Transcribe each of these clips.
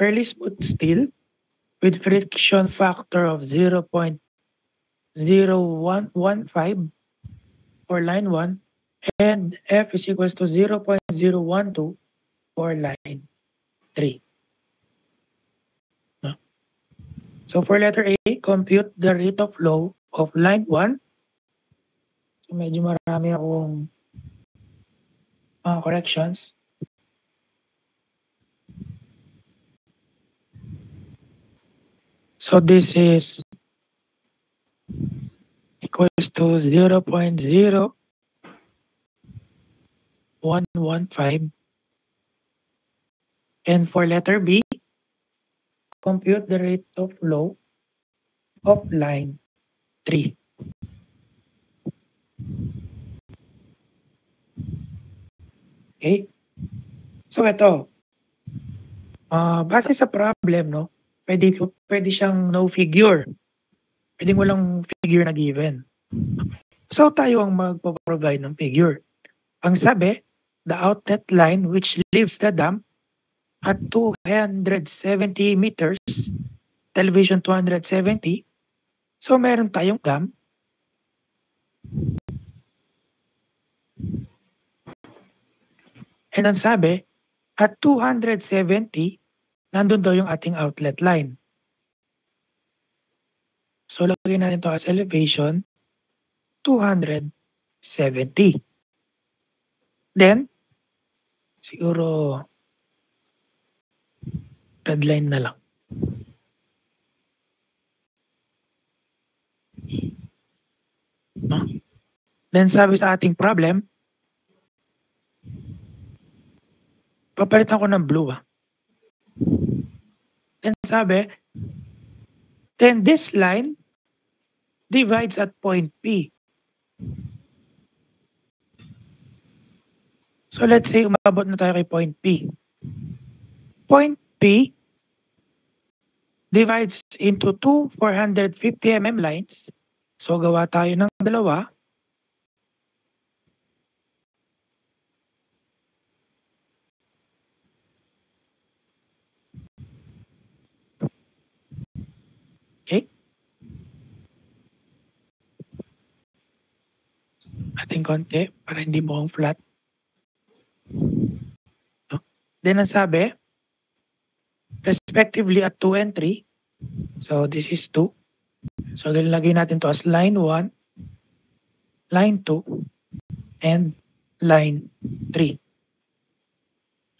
fairly smooth steel with friction factor of 0.0115 for line 1 and F is equals to 0.012 for line 3. No? So for letter A, compute the rate of flow of line 1. So medyo marami akong corrections. So this is equals to 0.0115. And for letter B, compute the rate of flow of line 3. Okay? So ito, base sa problem, no, pwede siyang no figure. Pwedeng walang figure na given. So tayo ang magpo-provide ng figure. Ang sabi, the outlet line which leaves the dam at 270 meters, elevation 270. So meron tayong dam. And ang sabi, at 270, nandun daw yung ating outlet line. So lagyan natin to as elevation 270. Then, siguro red line na lang. No? Then sabi sa ating problem, papalitan ko ng blue. Then sabi, then this line divides at point P. So let's say umabot na tayo kay point P. Point P divides into two 450 mm lines. So gawa tayo ng dalawa. Okay. Ating konti para hindi mukhang flat. Then ang sabi, respectively at 2 and 3. So this is 2. So lagay natin to as line 1, line 2, and line 3.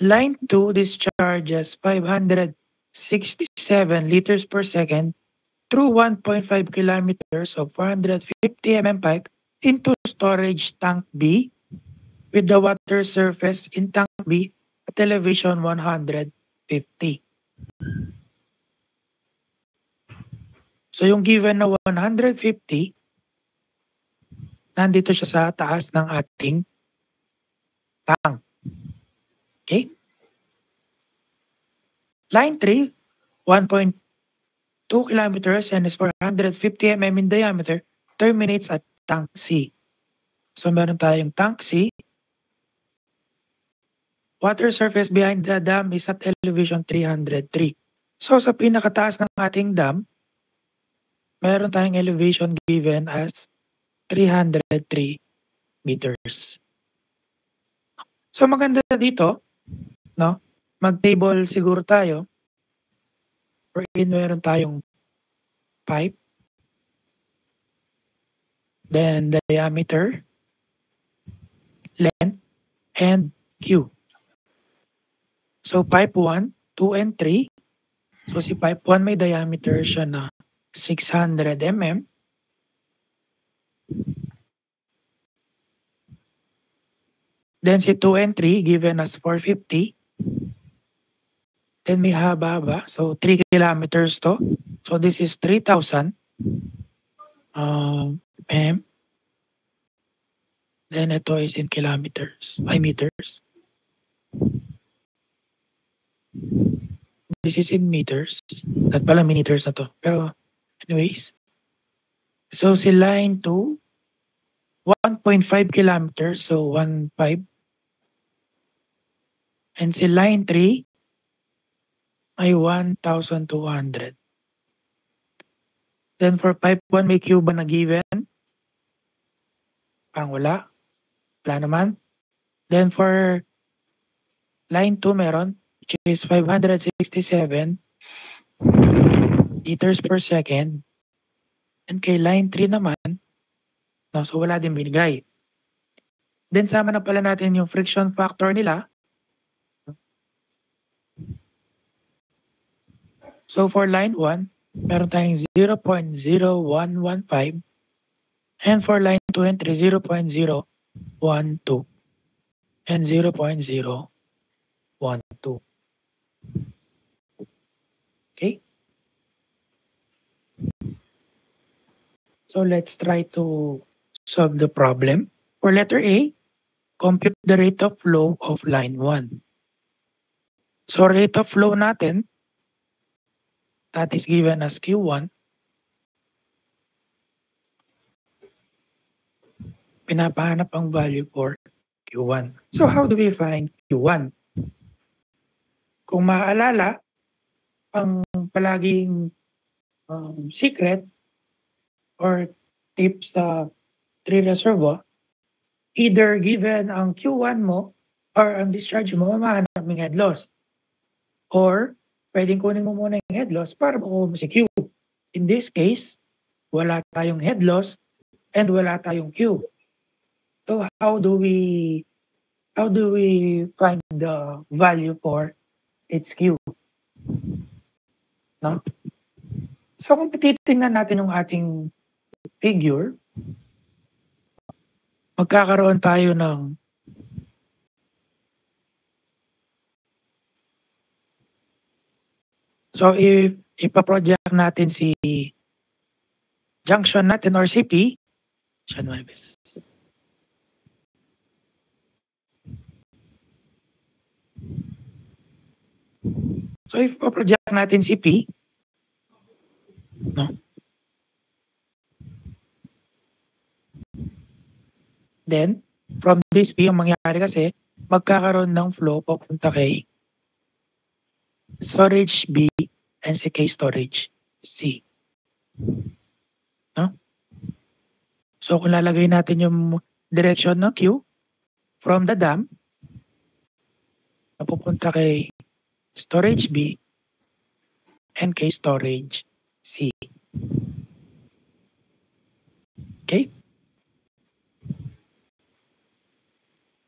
Line 2 discharges 567 liters per second through 1.5 kilometers of 450 mm pipe into storage tank B with the water surface in tank B at elevation 150. So yung given na 150, nandito siya sa taas ng ating tank. Okay? Line 3, 1.2 kilometers and is 450 mm in diameter, terminates at tank C. So meron tayong tank C. Water surface behind the dam is at elevation 303. So sa pinakataas ng ating dam, meron tayong elevation given as 303 meters. So maganda dito, no? Mag-table siguro tayo. Wherein meron tayong pipe, then diameter, length, and Q. So pipe 1, 2, and 3. So si pipe 1 may diameter siya na 600 mm. Then si 2 and 3 given as 450. Then may haba-haba. So 3 kilometers to. So this is 3,000 mm. Then ito is in kilometers, meters. This is in meters. At pala meters na to. Pero anyways. So si line 2, 1.5 kilometers. So 1.5. And si line 3, ay 1,200. Then for pipe 1, may Q ba na given? Parang wala. Wala naman. Then for line 2 meron, which is 567 liters per second. And kay line 3 naman, no, so wala din binigay. Then sama na pala natin yung friction factor nila. So for line 1, meron tayong 0.0115. And for line 2 and 3, 0.012. And 0.012. Okay? So let's try to solve the problem. For letter A, compute the rate of flow of line 1. So rate of flow natin, that is given as Q1. Pinapahanap ang value for Q1. So how do we find Q1? Kung maaalala, ang palaging secret or tip sa tree reservoir, either given ang Q1 mo or ang discharge mo, mahanap ng head loss. Or pwedeng kunin mo muna yung head loss para makuha mo si Q. In this case, wala tayong head loss and wala tayong Q. So how do we find the value for its Q? No? So kung titingnan natin yung ating figure, magkakaroon tayo ng so if ipa-project natin si junction natin or CP, siya naman best. So if ipa-project natin si P, no? Then, from this P, ang mangyayari kasi, magkakaroon ng flow papunta kay storage B and si kay storage C. No? So kung lalagay natin yung direction ng Q from the dam, napupunta kay storage B and kay storage C. Okay?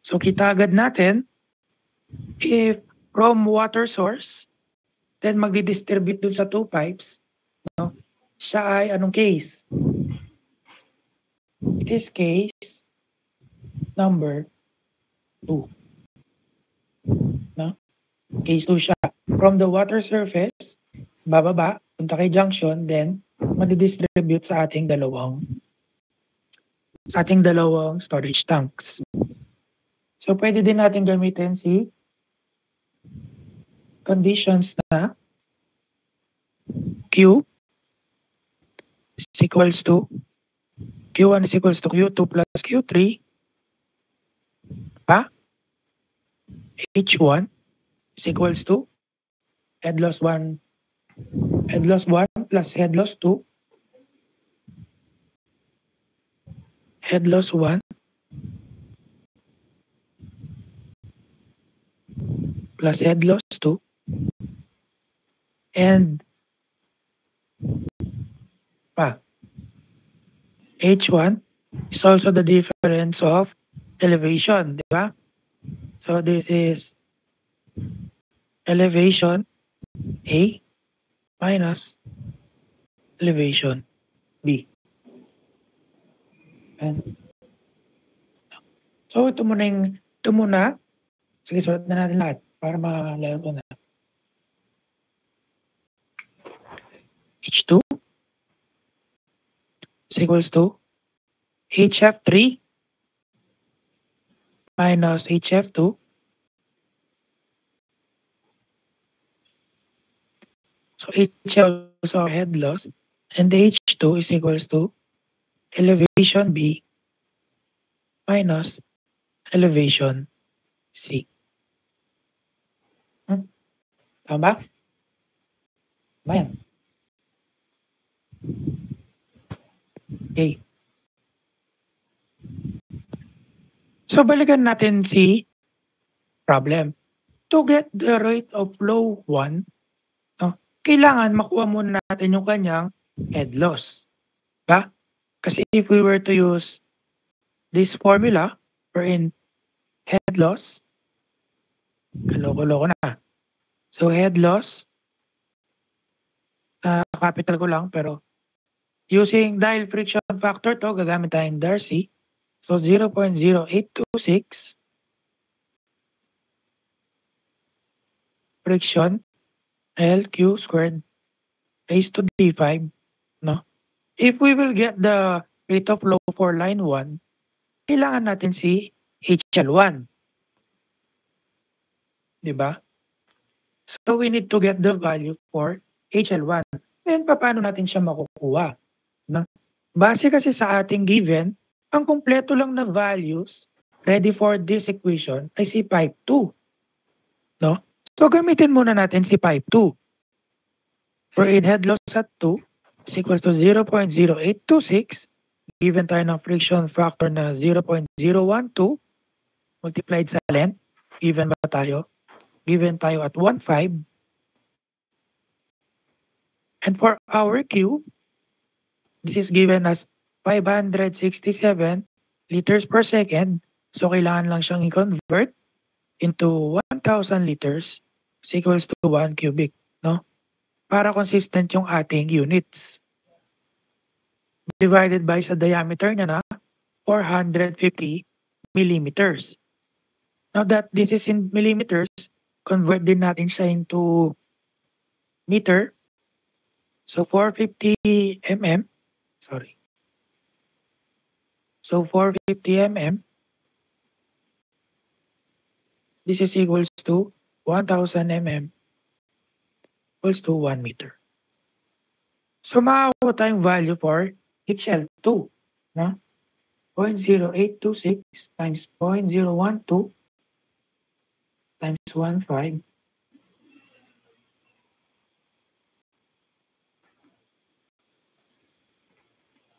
So kita agad natin, if from water source, then magdi-distribute dun sa two pipes, no? Siya ay anong case? It is case number 2. No? Case 2 siya. From the water surface, bababa, punta kay junction, then madi-distribute sa ating dalawang storage tanks. So pwede din natin gamitin si conditions na Q is equals to Q1 is equals to Q2 plus Q3 pa H1 is equals to head loss 1 plus head loss 2 head loss 1 plus head loss 2 and pa H1 is also the difference of elevation, di ba? So this is elevation A minus elevation B. And so ito muna. Sige, sulat na natin lahat para malaro ko na. H2 is equals to HF3 minus HF2 so HF also head loss and H2 is equals to elevation B minus elevation C. Tama ba? Ayan. Okay. So balikan natin si problem. To get the rate of flow 1, no, kailangan makuha muna natin yung kanyang head loss. Diba? Kasi if we were to use this formula wherein head loss, kaloko-loko na. So head loss, capital ko lang, pero using dahil friction factor to, gagamit tayong Darcy. So 0.0826 friction LQ squared raised to D5, no? If we will get the rate of flow for line 1, kailangan natin si HL1. Diba? So we need to get the value for HL1. Then paano natin siya makukuha? No? Base kasi sa ating given, ang kumpleto lang na values ready for this equation ay si pipe 2. No? So gamitin muna natin si pipe 2. Wherein head loss at 2 is equals to 0.0826 given tayo ng friction factor na 0.012 multiplied sa length. Given ba tayo? Given tayo at 1.5. And for our Q, this is given as 567 liters per second. So kailangan lang siyang i-convert into 1,000 liters is equals to 1 cubic. No? Para consistent yung ating units. Divided by sa diameter niya na 450 millimeters. Now that this is in millimeters, convert din natin siya into meter. So 450 mm. Sorry. So 450 mm. This is equals to 1,000 mm equals to 1 meter. So makakuha tayong value for HL2. No? 0.0826 times 0.012 times 1.5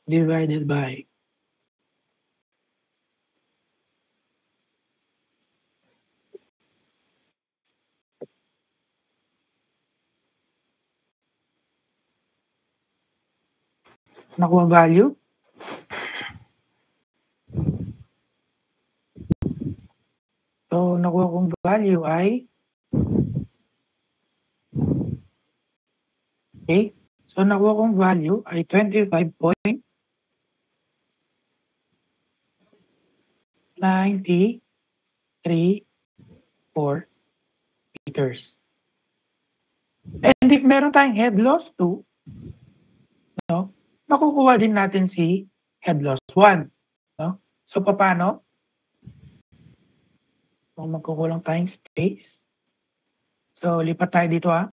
divided by nakuha value. So nakuha kong value ay okay. So nakuha kong value ay 25.934 meters. And if meron tayong head loss 2, no, makukuha din natin si head loss 1. No? So paano? So magkukulang tayong space. So lipat tayo dito ha.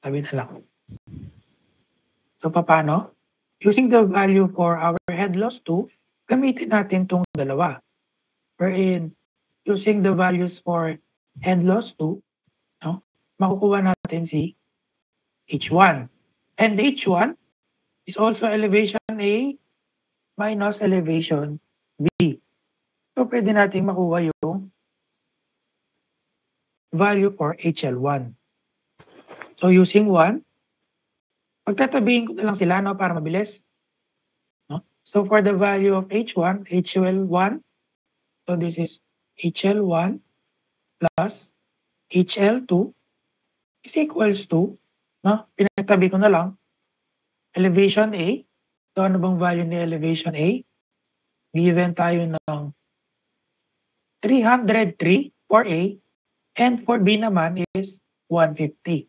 Sabi na lang. So paano? Using the value for our head loss 2, gamitin natin itong dalawa. Wherein, using the values for head loss 2, no, makukuha natin si H1. And H1 is also elevation A minus elevation B. So pwede natin makuha yung value for HL1. So using 1, pagtatabihin ko na lang sila, no, para mabilis. No? So for the value of H1, HL1, so this is HL1 plus HL2 is equals to, no, pinagtabi ko na lang, elevation A. So ano bang value ni elevation A? Given tayo ng 303 for A, and for B naman is 150.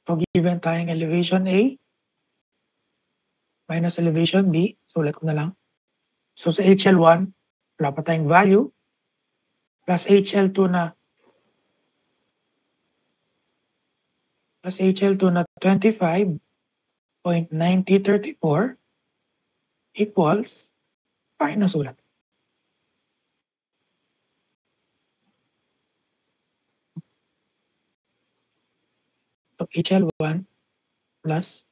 So given tayong elevation A minus elevation B, so ulit ko na lang. So sa HL1, wala pa tayong value, plus HL2 na 25.9034 equals, paano nasulat? So HL1 plus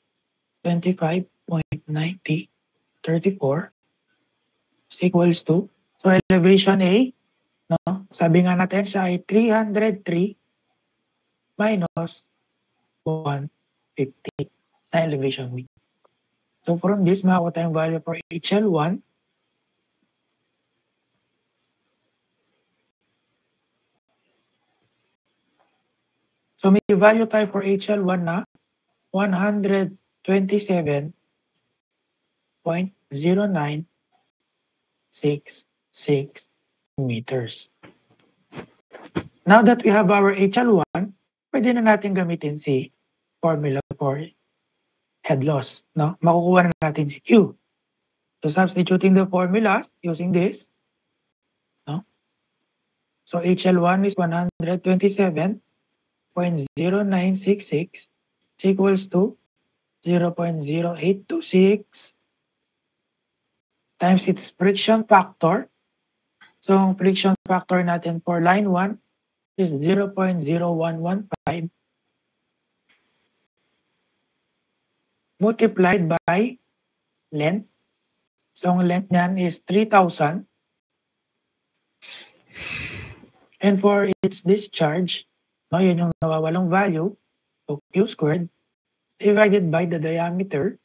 25.9034 is equals to, so elevation A, no? Sabi nga natin siya ay 303 minus 150 na elevation B. So from this, makakuha tayong value for HL1. So may value tayo for HL1 na 127.0966 meters. Now that we have our HL1, pwede na natin gamitin si formula for head loss. No? Makukuha na natin si Q. So substituting the formulas using this, no? So HL1 is 127.0966 equals to 0.0826 times its friction factor. So ang friction factor natin for line 1 is 0.0115 multiplied by length. So ang length niyan is 3,000. And for its discharge, no, yun yung nawawalang value, so Q squared, divided by the diameter,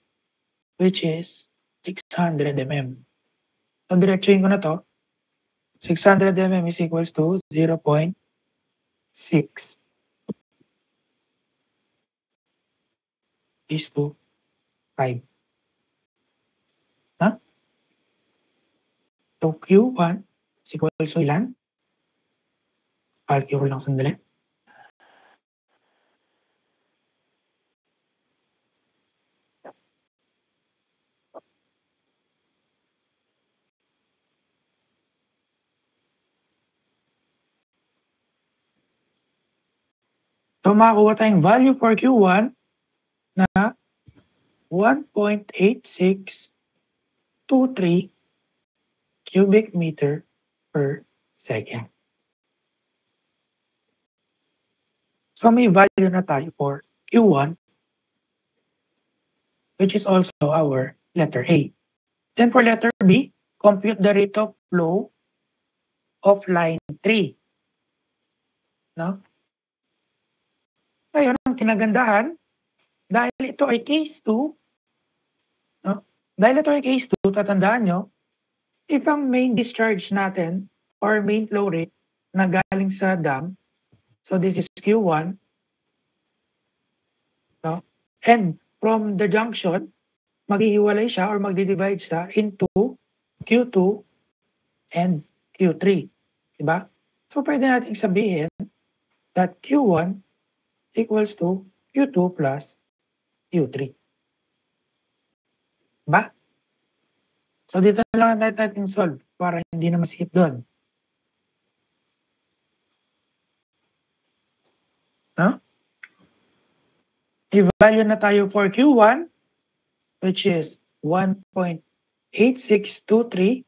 which is 600 mm. So diretsuhin ko na to. 600 mm is equals to 0.6 is to 5. Huh? So Q1 is equals to ilan? Calculate ko lang sandali. So makakuha tayong value for Q1 na 1.8623 cubic meter per second. So may value na tayo for Q1, which is also our letter A. Then for letter B, compute the rate of flow of line 3. No? Ngayon, ang kinagandahan, dahil ito ay case 2, no? Dahil ito ay case 2, tatandaan nyo, if ang main discharge natin or main flow rate na galing sa dam, so this is Q1, no? And from the junction, maghihiwalay siya or magdi-divide siya into Q2 and Q3. Diba? So pwede natin sabihin that Q1 equals to Q2 plus Q3. Diba? So dito na lang natin solve para hindi na masikip doon. No? I-value na tayo for Q1, which is 1.8623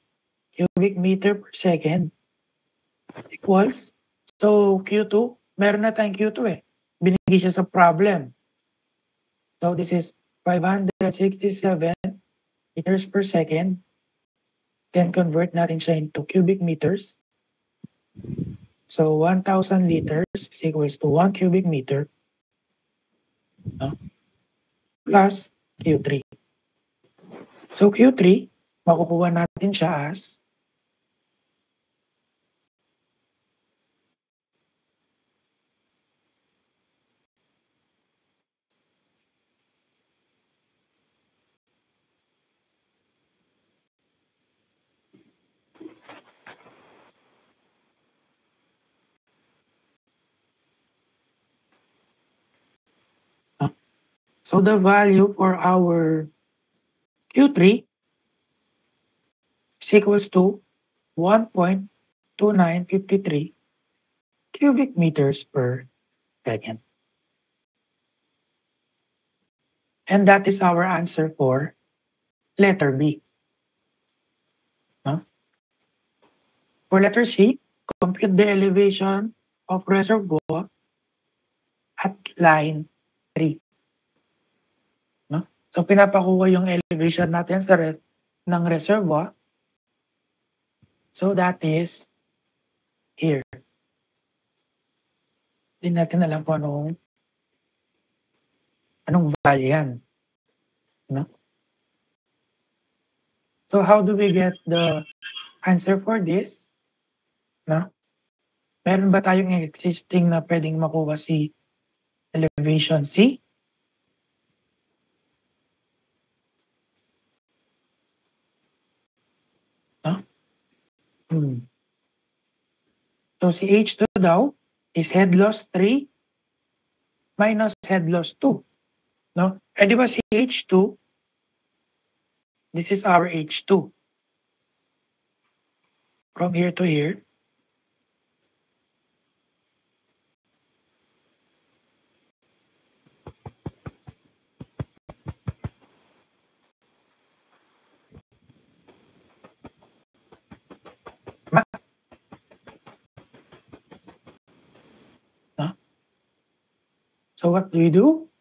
cubic meter per second equals, so Q2, meron na tayong Q2 eh. Binigay siya sa problem. So this is 567 meters per second. Then convert natin siya into cubic meters. So 1,000 liters is equals to 1 cubic meter, no? Plus Q3. So Q3, makukuha natin siya as so the value for our Q3 is equals to 1.2953 cubic meters per second. And that is our answer for letter B. No? For letter C, compute the elevation of reservoir at line 3. No? So pinapakuha yung elevation natin sa ng reservoir. So that is here. Hindi natin alam kung anong value yan. No? So how do we get the answer for this? No? Meron ba tayong existing na pwedeng makuha si elevation C? No? So si H2 daw is head loss 3 minus head loss 2. No? Eh di ba si H2, this is our H2. From here to here. No? So what do we do?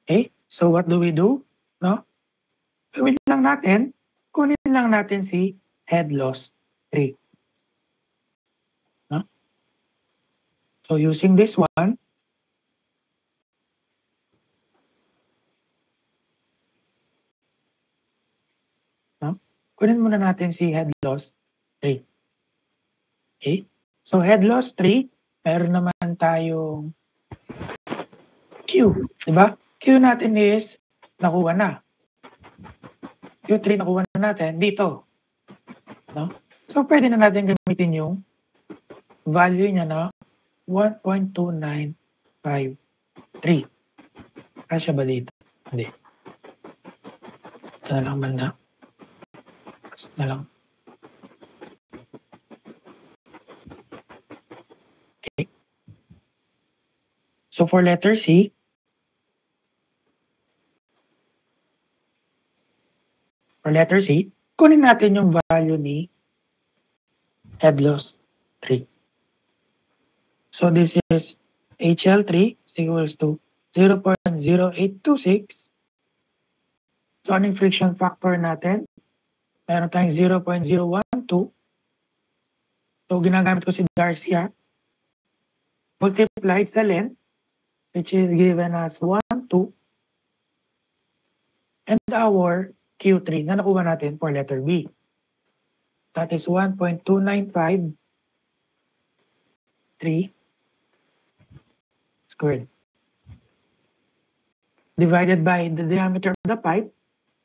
Okay, so what do we do? No? Gawin lang natin, kunin lang natin si head loss 3. No? So using this one, no? Kunin muna natin si head loss 3. Okay? So head loss 3, meron naman tayong Q, di ba? Q natin is nakuha na. Q3 nakuha na natin dito. No? So pwede na natin gamitin yung value niya na 1.2953. Kasya ba dito? Hindi. Ito na lang banda. Ito na lang. Okay. So for letter C, kunin natin yung value ni head loss 3. So this is HL3 equals to 0.0826. So anong friction factor natin? Meron tayong 0.012. So ginagamit ko si Garcia. Multiplied sa length, which is given as 1, 2. And our Q3 na nakuha natin for letter B. That is 1.2953 squared. Divided by the diameter of the pipe.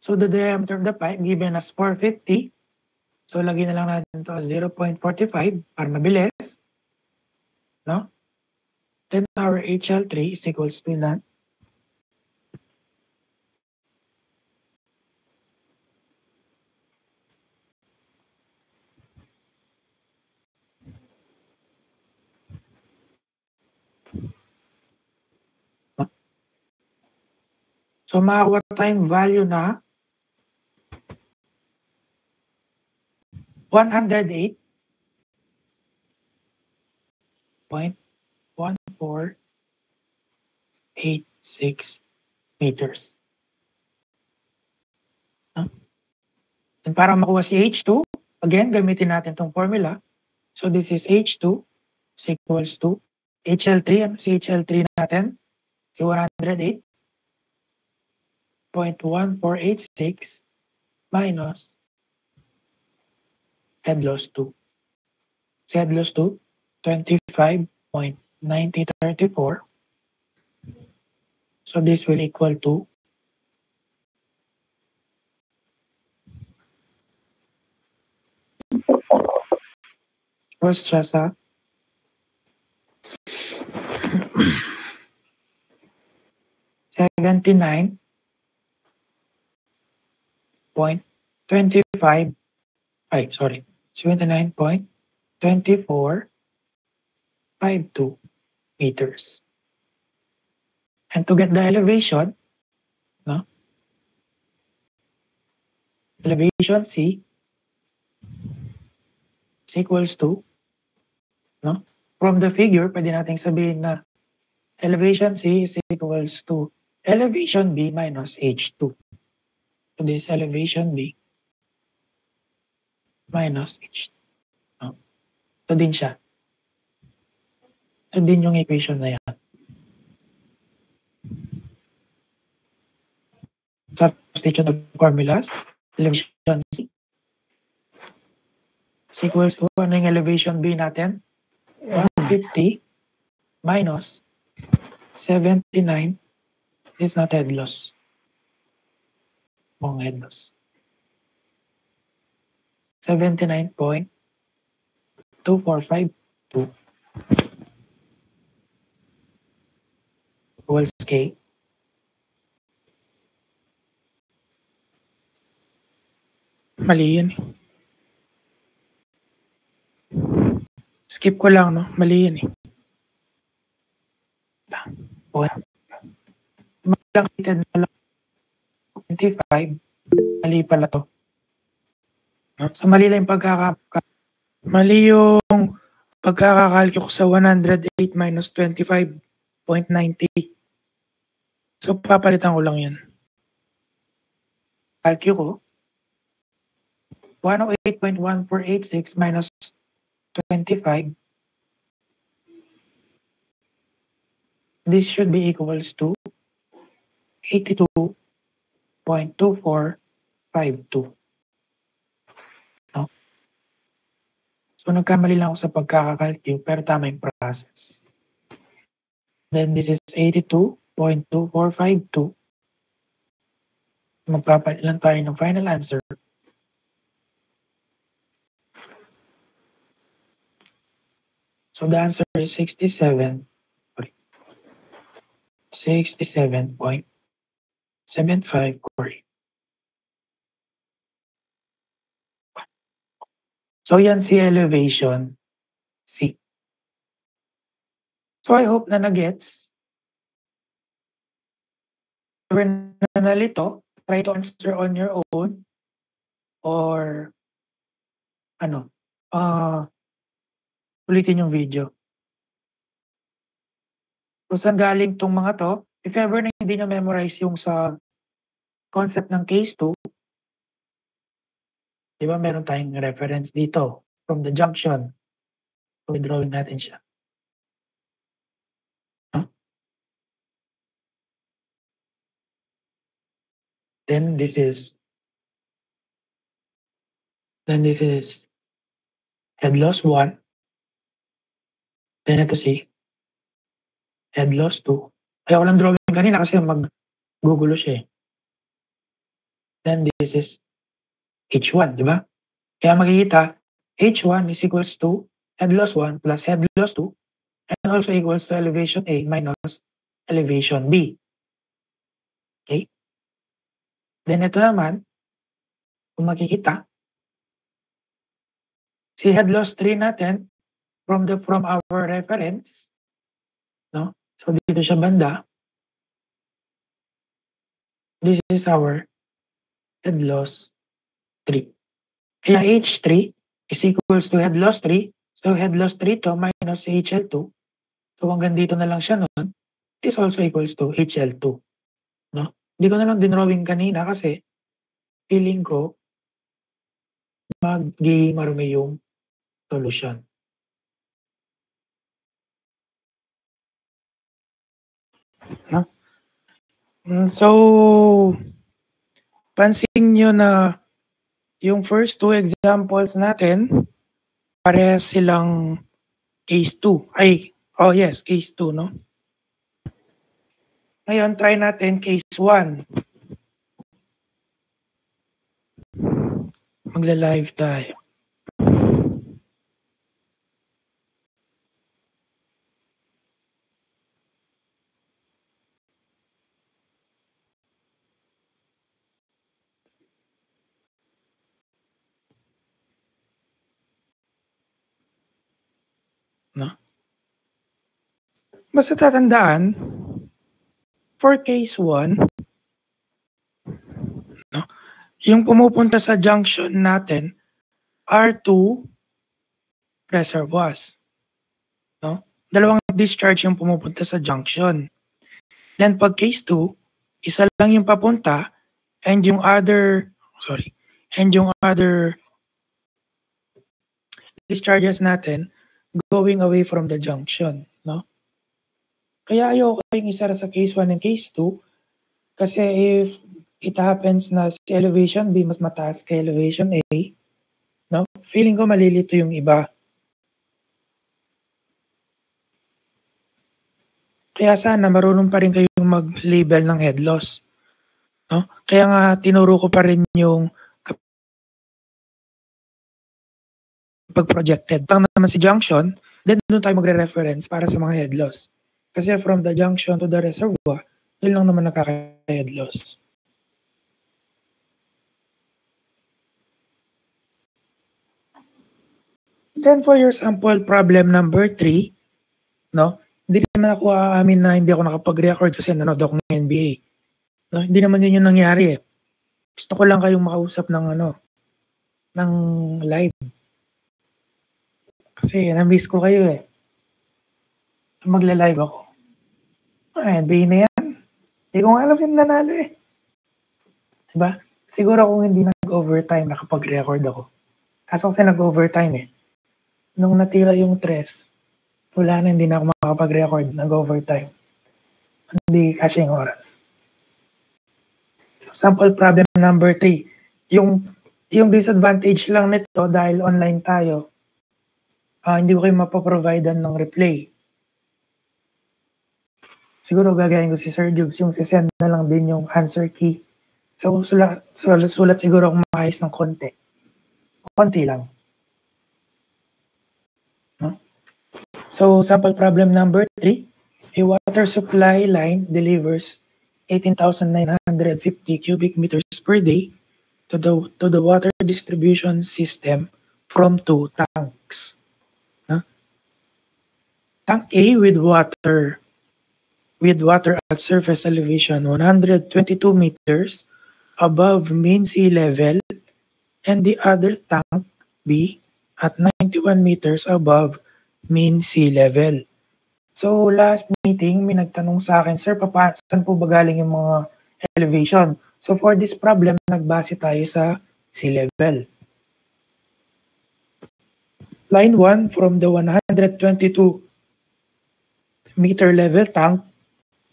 So the diameter of the pipe given as 450. So lagyan na lang natin ito as 0.45 para mabilis. No? Then our HL3 is equals to that. So makakuha tayong value na 108.1486 meters. And para makuha si H2, again, gamitin natin itong formula. So this is H2 is equals to HL3. Ano si HL3 natin? Si 108.1486 minus head loss 2. Si head loss 2, 25.9034. So this will equal to was siya sa 79.2452 meters. And to get the elevation, no? Elevation C is equals to, no? From the figure, pwede nating sabihin na elevation C is equals to elevation B minus H2. So this elevation B minus H2. No? So din siya. So din yung equation na yan. Substitution of formulas, elevation C is equals to, ano yung elevation B natin? 150 minus 79 is not head loss. Wrong head loss. 79.2452 equals K. Mali yan eh. Skip ko lang, no? Mali yan eh. Malang kita na lang 25. Mali pala to. So mali lang yung mali yung pagkakakalkyo ko sa 108 minus 25.90. So papalitan ko lang yan. Kalkyo ko 108.1486 minus 25. This should be equals to 82.2452. No? So nagkamali lang ako sa pagkakakalkyo pero tama yung process. Then this is 82.2452. Magpapalit lang tayo ng final answer. So the answer is 67.75. So yan si elevation C. So I hope na nagets. If you're nalito, try to answer on your own or ulitin yung video. So saan galing tong mga to? If ever na hindi nyo memorize yung sa concept ng case 2, di ba meron tayong reference dito from the junction. So drawing natin siya. Then this is head loss 1. Then ito si head loss 2. Kaya walang drawing kanina kasi mag-gugulo siya eh. Then this is H1, di ba? Kaya makikita, H1 is equals to head loss 1 plus head loss 2 and also equals to elevation A minus elevation B. Okay? Then ito naman, kung makikita, si head loss 3 natin from our reference, no? So dito siya banda. This is our head loss 3. Kaya H3 is equals to head loss 3. So head loss 3 to minus HL2. So hanggang dito na lang siya nun. It is also equals to HL2. No? Hindi ko na lang dinrawing kanina kasi feeling ko magiging marumi yung solution. No? So, pansin nyo na yung first two examples natin, parehas silang case 2. Case 2, no? Ngayon, try natin case 1. Magla-live tayo. No? Basta tatandaan, for case 1, no, yung pumupunta sa junction natin are 2 reservoirs. No? Dalawang discharge yung pumupunta sa junction. Then pag case 2, isa lang yung papunta and yung other discharges natin going away from the junction, no? Kaya ayoko yung isara sa case 1 and case 2 kasi if it happens na si elevation B mas mataas kay elevation A, no? Feeling ko malilito yung iba. Kaya sana marunong pa rin kayong mag-label ng head loss. No? Kaya nga tinuro ko pa rin yung pag projected. Lang naman si junction, then doon tayo magre-reference para sa mga head loss. Kasi from the junction to the reservoir, doon lang naman nakaka-head loss. Then for your sample problem number 3, no? Hindi naman ako aamin na hindi ako nakapag-record kasi nanood ako ng NBA. No? Hindi naman yun yung nangyari eh. Gusto ko lang kayong makausap ng ng live. Kasi na-miss ko kayo eh. Magla-live ako. NBA na yan. Hindi ko nga alam yung nanalo eh. Diba? Siguro kung hindi nag-overtime, nakapag-record ako. Kaso kasi nag-overtime eh. Nung natira yung 3, wala na, hindi na ako makapag-record, nag-overtime. Hindi kasi yung oras. So, sample problem number 3. Yung disadvantage lang nito dahil online tayo, hindi ko kayo mapaprovidean ng replay. Siguro gagayin ko si Sir Jubes, yung sisend na lang din yung answer key. So, sulat siguro akong maayos ng konti. Konti lang. So, sample problem number 3, a water supply line delivers 18,950 cubic meters per day to the water distribution system from 2 tanks. Tank A with water at surface elevation 122 meters above mean sea level, and the other tank B at 91 meters above mean sea level. So last meeting, may nagtanong sa akin, Sir, saan po ba galing yung mga elevation? So for this problem, nagbase tayo sa sea level. Line 1 from the 122 meter level tank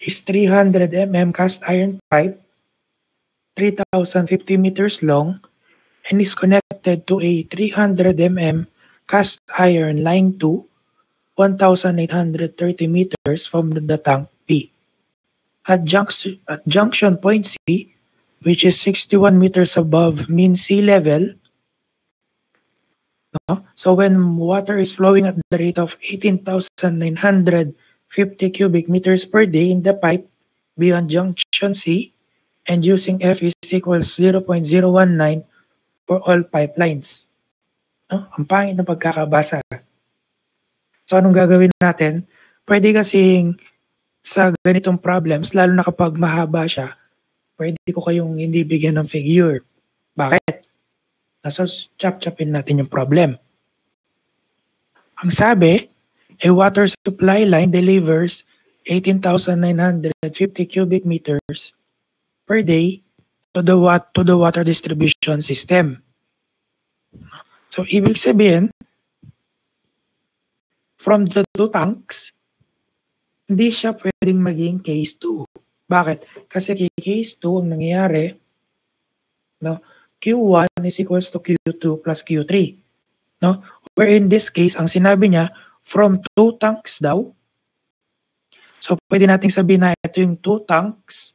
is 300 mm cast iron pipe, 3,050 meters long, and is connected to a 300 mm cast iron line 2, 1,830 meters from the tank B. At junction point C, which is 61 meters above mean sea level, no? So when water is flowing at the rate of 18,950 cubic meters per day in the pipe beyond junction C, and using F is equals 0.019 for all pipelines. No? Ang pangit na pagkakabasa. So anong gagawin natin? Pwede kasing sa ganitong problems, lalo na kapag mahaba siya, pwede ko kayong hindi bigyan ng figure. Bakit? So chop-chopin natin yung problem. Ang sabi, a water supply line delivers 18,950 cubic meters per day to the water distribution system. So ibig sabihin, from the 2 tanks, hindi siya pwedeng maging case 2. Bakit? Kasi case 2 ang nangyayari, no? Q1 is equals to Q2 plus Q3. No? Where in this case, ang sinabi niya, from 2 tanks daw. So pwede nating sabihin na ito yung 2 tanks.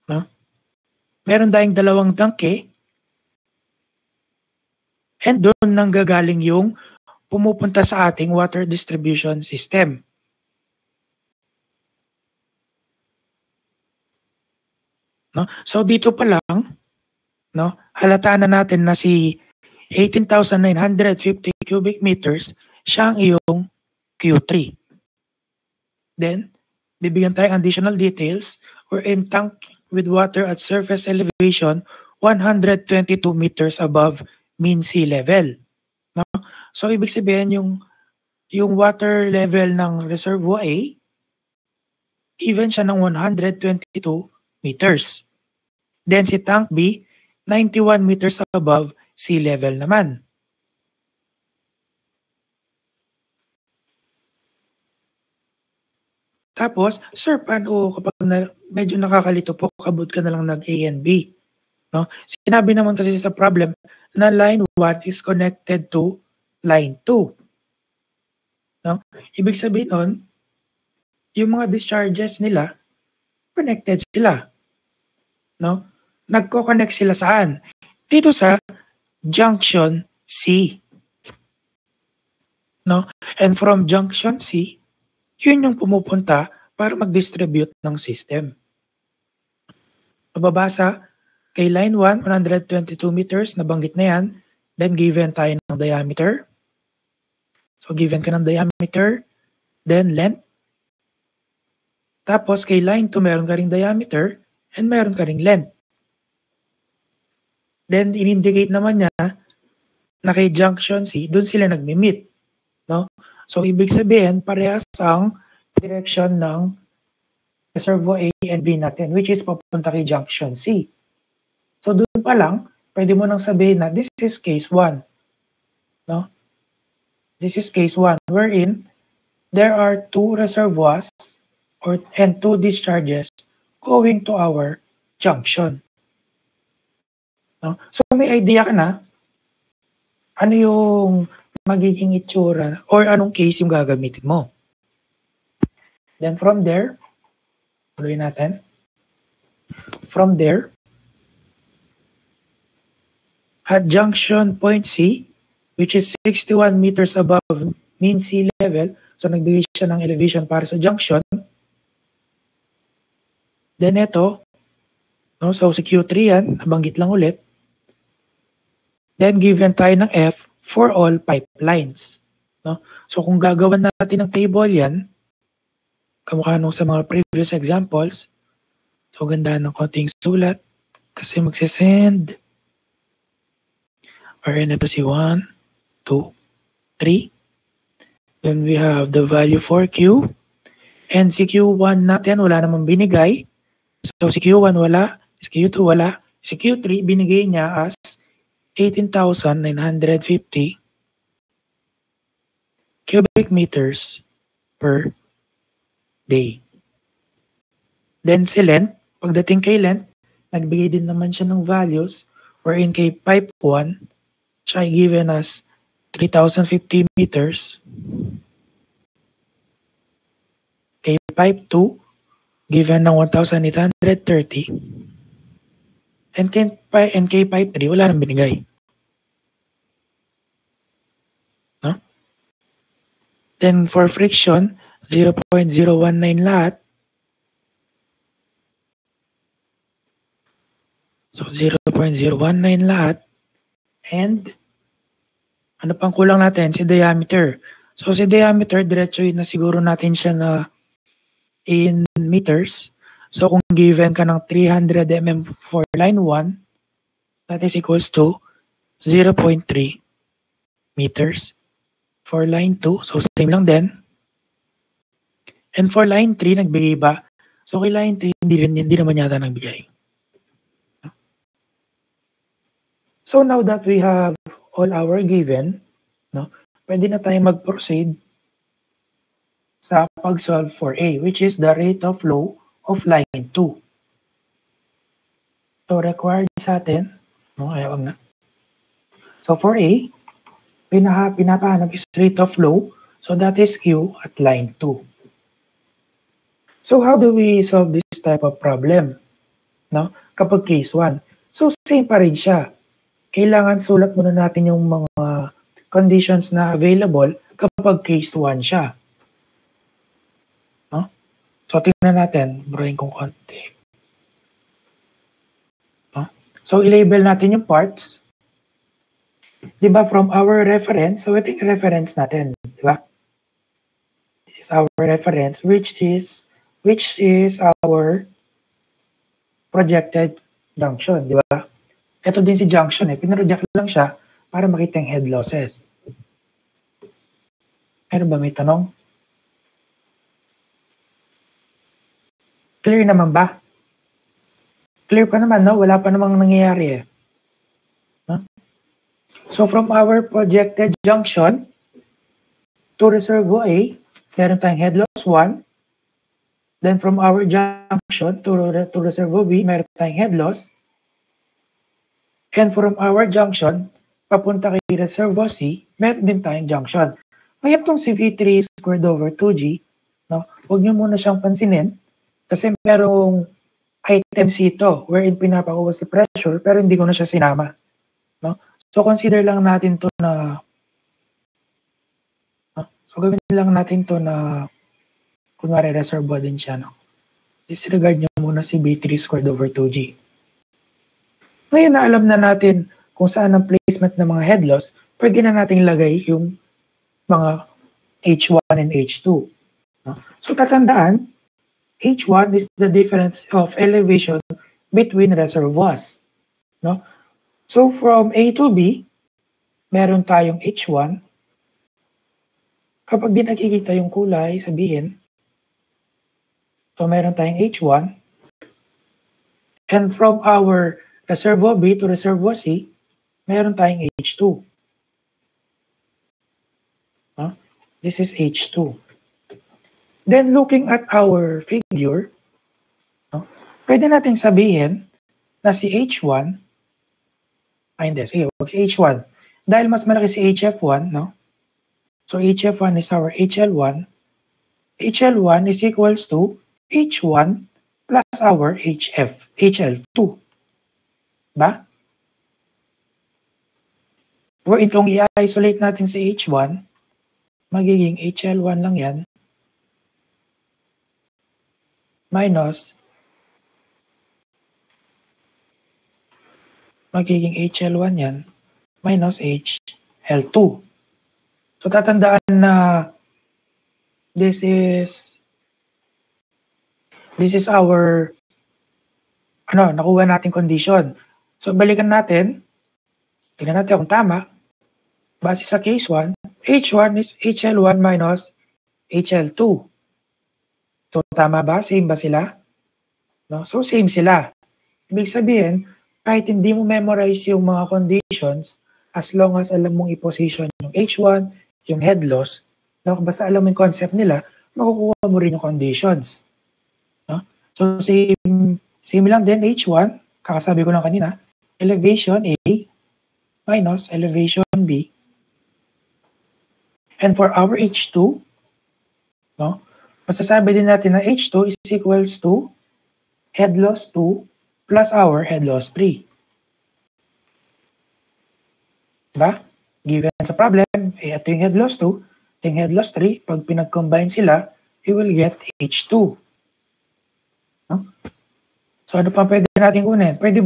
No? Meron tayong 2 tank eh. And doon nang gagaling yung pumupunta sa ating water distribution system. No? So dito pa lang, no, halata na natin na si 18,950 cubic meters, siya ang iyong Q3. Then, bibigyan tayong additional details. We're in tank with water at surface elevation 122 meters above mean sea level. No? So, ibig sabihin yung water level ng reservoir A, given siya ng 122 meters. Then si tank B, 91 meters above sea level naman. Tapos, sir, paano kapag medyo nakakalito po, kabut ka na lang nag A and B? No? Sinabi naman kasi sa problem na line 1 is connected to line 2. No? Ibig sabihin nun, yung mga discharges nila, connected sila. No? Nagko-connect sila saan? Dito sa junction C. No? And from junction C, yun yung pumupunta para mag-distribute ng system. Mababasa, kay line 1, 122 meters, nabanggit na yan. Then given tayo ng diameter. So given ka ng diameter, then length. Tapos kay line 2, meron ka ring diameter and meron ka ring length. Then in-indicate naman niya na kay junction C, doon sila nagmi-meet. No? So ibig sabihin, parehas ang direction ng reservoir A and B natin, which is papunta kay junction C. So doon pa lang, pwede mo nang sabihin na this is case 1. No? This is case 1, wherein there are 2 reservoirs and 2 discharges going to our junction. No? So may idea ka na ano yung magiging itsura or anong case yung gagamitin mo. Then from there, tuloy natin. From there, at junction point C, which is 61 meters above mean sea level, so nagbigay siya ng elevation para sa junction. Then ito, no, so sa Q3 yan, nabanggit lang ulit. Then given tayo ng F for all pipelines. No? So kung gagawan natin ng table yan, kamukha nung sa mga previous examples, so ganda ng konting sulat kasi magsisend. Or ito si 1, 2, 3. Then we have the value for Q. And si Q1 natin, wala namang binigay. So si Q1 wala, si Q2 wala. Si Q3 binigay niya as 18,950 cubic meters per day. Then si length, pagdating kay length, nagbigay din naman siya ng values wherein kay pipe 1, siya ay given as 3,050 meters. Kay pipe 2, given ng 1,830. And kay pipe 3, wala nang binigay. No? Then for friction, 0.019 lahat. So 0.019 lahat. And ano pang kulang natin? Si diameter. So si diameter, diretsuhin na siguro natin siya na in meters. So kung given ka ng 300 mm for line 1, that is equals to 0.3 meters. For line 2, so same lang din. And for line 3, nagbigay ba? So kay line 3, hindi naman yata nagbigay. So now that we have all our given, no, pwede na tayong mag-proceed sa pag-solve for A, which is the rate of flow of line 2. So required sa atin, no, wag na. So for A, pinapahanap is rate of flow, so that is Q at line 2. So how do we solve this type of problem? No? Kapag case 1. So same pa rin siya. Kailangan sulat muna natin yung mga conditions na available kapag case 1 siya. No? So tingnan natin, burahin kong konti. No? So i-label natin yung parts. Diba from our reference, so ito yung reference natin. Diba? This is our reference which is which is our projected junction, di ba? Ito din si junction pinaroject lang siya para makita yung head losses. Meron ba may tanong? Clear naman ba? Clear pa naman, no? Wala pa namang nangyayari Huh? So from our projected junction to reservoir A, meron tayong head loss 1. Then from our junction to reservoir B, meron tayong head loss. And from our junction, papunta kay reservoir C, meron din tayong junction. Kaya itong si V3 squared over 2G, no? Huwag nyo muna siyang pansinin kasi merong item C ito wherein pinapakuha si pressure pero hindi ko na siya sinama. No? So consider lang natin to na gawin lang natin to na kunwari reservoir din siya. No? Disregard nyo muna si B3 squared over 2G. Ngayon na alam na natin kung saan ang placement ng mga head loss, pwede na nating lagay yung mga H1 and H2. No? So tatandaan, H1 is the difference of elevation between reservoirs. No? So from A to B, meron tayong H1. Kapag di nakikita yung kulay, sabihin, so meron tayong H1. And from our reservoir B to reservoir C, meron tayong H2. This is H2. Then looking at our figure, pwede natin sabihin na si H1, hindi, sige, wag si H1. Dahil mas malaki si HF1, no? So HF1 is our HL1. HL1 is equals to H1 plus our HL2. Ba? Or itong i-isolate natin si H1, magiging HL1 lang yan minus magiging HL1 yan minus HL2. So tatandaan na this is our nakuha nating condition. So balikan natin, tingnan natin kung tama. Base sa case 1, H1 is HL1 minus HL2. So tama ba? Same ba sila? No? So same sila. Ibig sabihin, kahit hindi mo memorize yung mga conditions, as long as alam mong i-position yung H1, yung head loss, no? Basta alam mo yung concept nila, makukuha mo rin yung conditions. No? So same lang din H1, kakasabi ko lang kanina, elevation A minus elevation B. And for our H2, no, masasabi din natin na H2 is equals to head loss 2 plus our head loss 3. Diba? Given sa problem, ito yung head loss 2, ito yung head loss 3. Pag pinag-combine sila, you will get H2. No? So ano pa pwede natin kunin? Pwede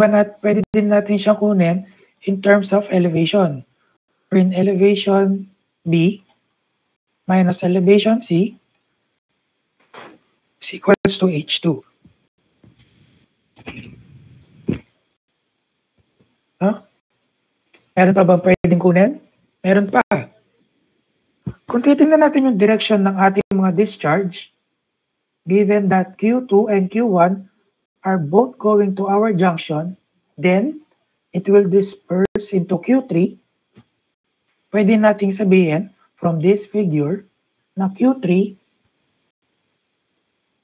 din natin siyang kunin in terms of elevation. Or in elevation B minus elevation C is equals to H2. Meron pa bang pwedeng kunin? Meron pa. Kung titingnan natin yung direction ng ating mga discharge, given that Q2 and Q1 are both going to our junction, then it will disperse into Q3. Pwede nating sabihin from this figure na Q3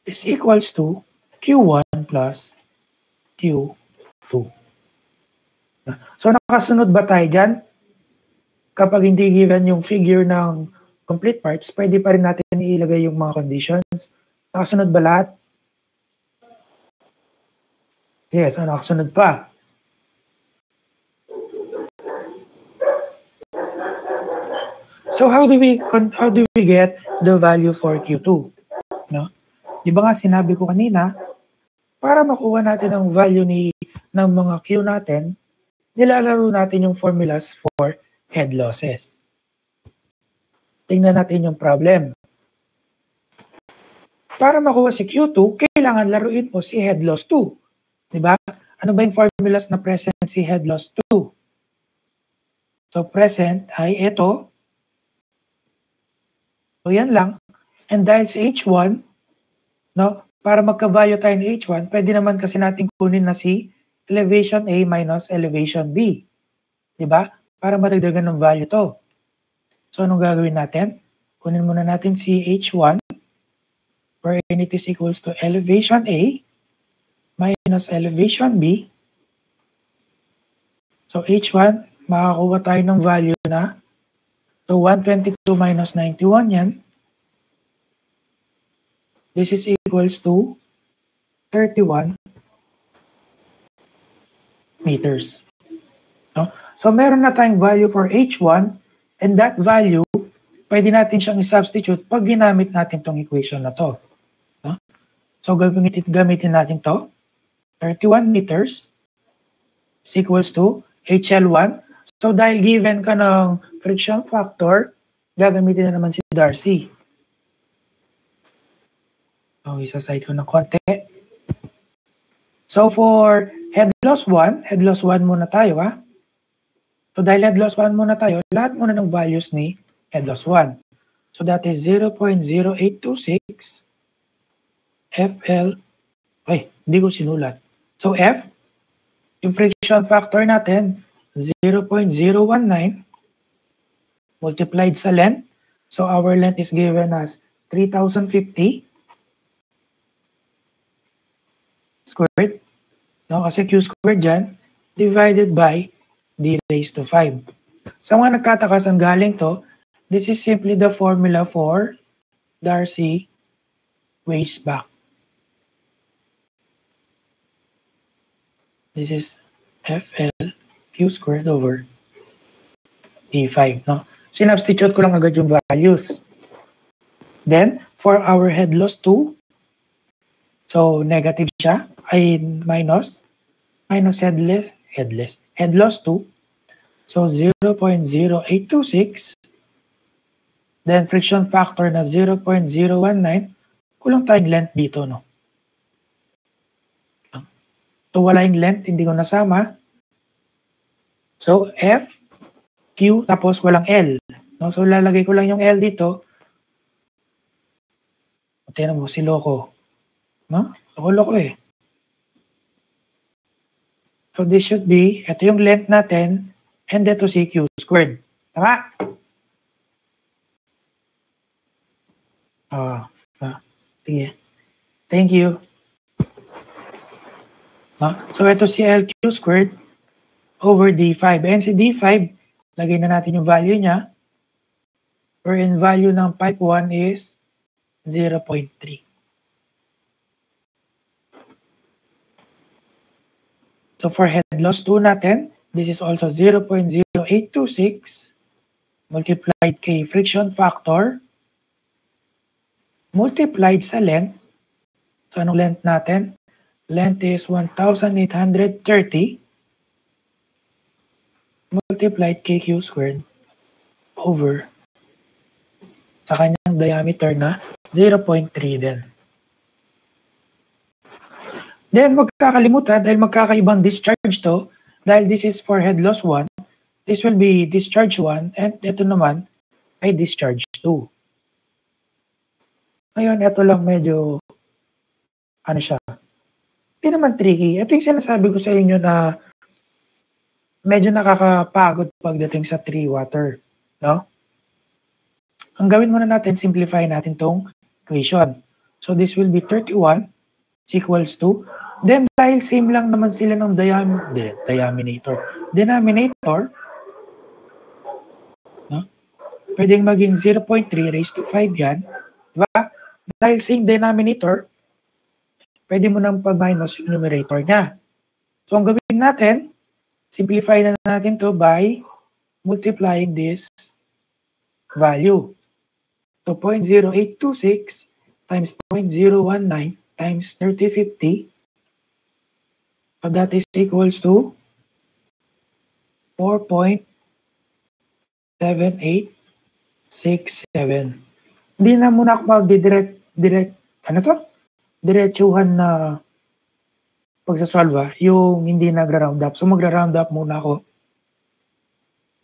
is equals to Q1 plus Q2. So nakasunod ba tayo dyan? Kapag hindi given yung figure ng complete parts, pwede pa rin natin ilagay yung mga conditions. Nakasunod ba lahat? Yes, nakasunod pa. So how do we get the value for Q2? No? Di ba nga sinabi ko kanina, para makuha natin ang value ng mga Q natin, nilalaro natin yung formulas for head losses. Tingnan natin yung problem. para makuha si Q2, kailangan laruin mo si head loss 2. Diba? Ano ba yung formulas na present si head loss 2? So, present ay ito. So, yan lang. And dahil sa H1, no, para magka-value tayo ng H1, pwede naman kasi natin kunin na si elevation A minus elevation B. Diba? Para madagdagan ng value to. So, anong gagawin natin? Kunin muna natin si H1 wherein it is equals to elevation A minus elevation B. So, H1, makakuha tayo ng value na so 122 minus 91 yan. This is equals to 31 meters. No? So, meron na tayong value for H1 and that value, pwede natin siyang i-substitute pag ginamit natin tong equation na to. No? So, gamitin natin to. 31 meters is equals to HL1. So, dahil given ka ng friction factor, gagamitin na naman si Darcy. So, isa-side ko ng konti. So, for head loss 1 muna tayo, ha? So, dahil head loss 1 muna tayo, lahat muna ng values ni head loss 1. So, that is 0.0826 FL. Ay, hindi ko sinulat. So, F, yung friction factor natin, 0.019 multiplied sa length. So, our length is given as 3,050 squared. No, kasi Q squared dyan, divided by D raised to 5. Sa mga nagtataka saan galing to, this is simply the formula for Darcy weighs back. This is FL Q squared over D5, no? Sinubstitute ko lang agad yung values. Then, for our head loss 2, so negative siya, ay minus head loss 2. So, 0.0826. Then, friction factor na 0.019. Kulang tayong length dito, no? So, wala yung length, hindi ko nasama. So, F, Q, tapos walang L. No? So, lalagay ko lang yung L dito. Tingnan mo, si Loco. No? Loko-loko eh. So, this should be, ito yung length natin, and ito si Q squared. Tama? Sige. Thank you. So, ito si LQ squared over D5. And si D5, lagay na natin yung value niya. Wherein value ng pipe 1 is 0.3. So, for head loss 2 natin, this is also 0.0826 multiplied kay friction factor multiplied sa length. So, anong length natin? Length is 1,830 multiplied kq squared over sa kanyang diameter na 0.3 din. Then, magkakalimutan dahil magkakaibang discharge to, dahil this is for head loss 1, this will be discharge 1, and ito naman ay discharge 2. Ngayon, ito lang medyo, ano siya, hindi naman tricky. Ito yung sinasabi ko sa inyo na medyo nakakapagod pagdating sa 3 water. No? Ang gawin muna natin, simplify natin tong equation. So, this will be 31 is equals to, then dahil same lang naman sila ng denominator, no? Pwedeng maging 0.3 raised to 5 yan. Diba? Dahil same denominator, pwede mo nang pag-minus yung numerator niya. So, ang gawin natin, simplify na natin to by multiplying this value. So, 0.0826 times 0.019 times 3050. So, that is equals to 4.7867. Hindi na muna ako mag-direct ano to? Diretsuhan na pagsasolve yung hindi nagra-round up. So magra-round up muna ako.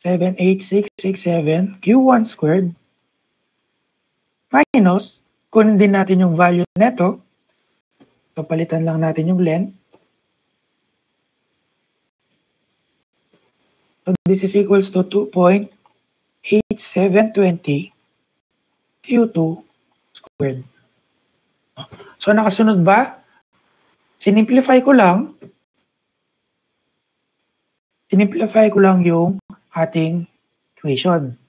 78667 Q1 squared minus, kunin din natin yung value neto. So palitan lang natin yung length. So this is equals to 2.8720 Q2 squared. So nakasunod ba? Sinimplify ko lang yung ating equation.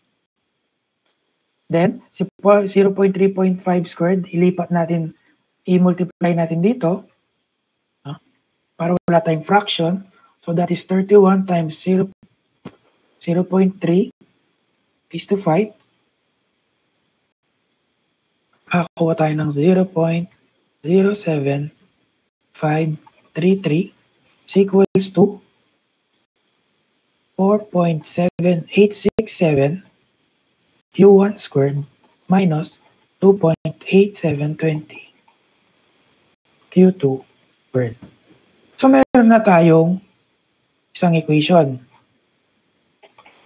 Then, 0.3.5 squared, ilipat natin, i-multiply natin dito para wala tayong fraction. So that is 31 times 0.3 is to 5. Makakuha tayo ng 0.07533 is equals to 4.7867 Q1 squared minus 2.8720 Q2 squared. So meron na tayong isang equation.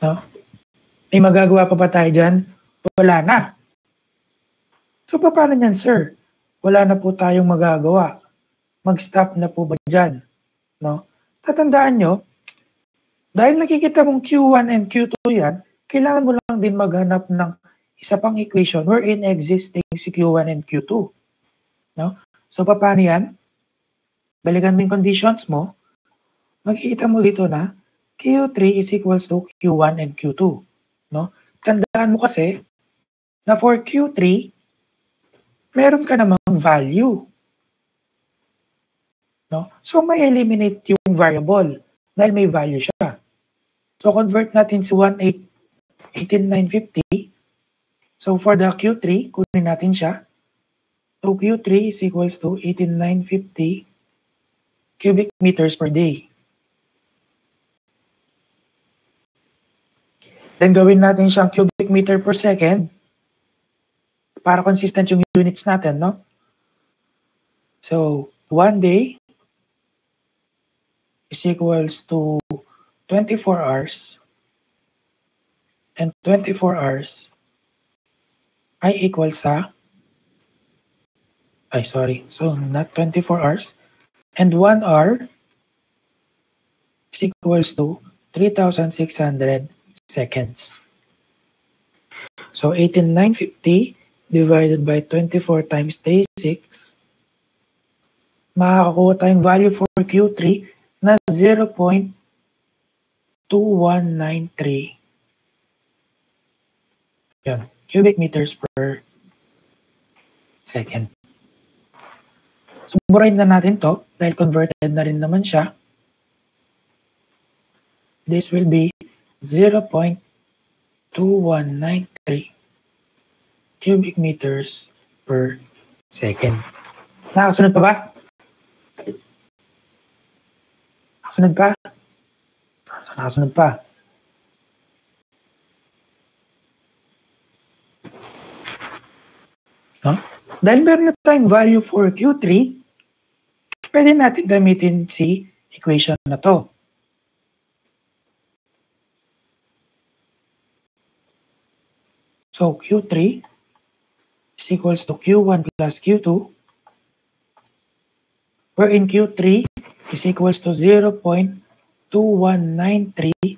No? May magagawa pa ba tayo dyan? Wala na. So paano yan, sir? Wala na po tayong magagawa. Mag-stop na po ba dyan? No? Tatandaan nyo, dahil nakikita mong Q1 and Q2 yan, kailangan mo lang din maghanap ng isa pang equation wherein existing si Q1 and Q2. No? So paano yan? Balikan mo yung conditions mo, makikita mo dito na Q3 is equals to Q1 and Q2. No? Tandaan mo kasi na for Q3, meron ka namang value. No? So may eliminate yung variable dahil may value siya. So convert natin si 18950. So for the Q3, kunin natin siya. So Q3 is equals to 18950 cubic meters per day. Then gawin natin siyang cubic meter per second para consistent yung units natin, no? So 1 day is equals to 24 hours, and 24 hours ay equal sa, so not 24 hours, and 1 hour is equals to 3,600 seconds. So 18,950 divided by 24 times 36, makakakuha tayong value for Q3 na 0.2193 cubic meters per second. So, burahin na natin to dahil converted na rin naman siya. This will be 0.2193 cubic meters per second. Nakasunod pa ba? Nakasunod pa? Nakasunod pa. No? Dahil meron na tayong value for Q3, pwede natin gamitin si equation na to. So Q3 is equals to Q1 plus Q2, wherein Q3 is equals to 0.2193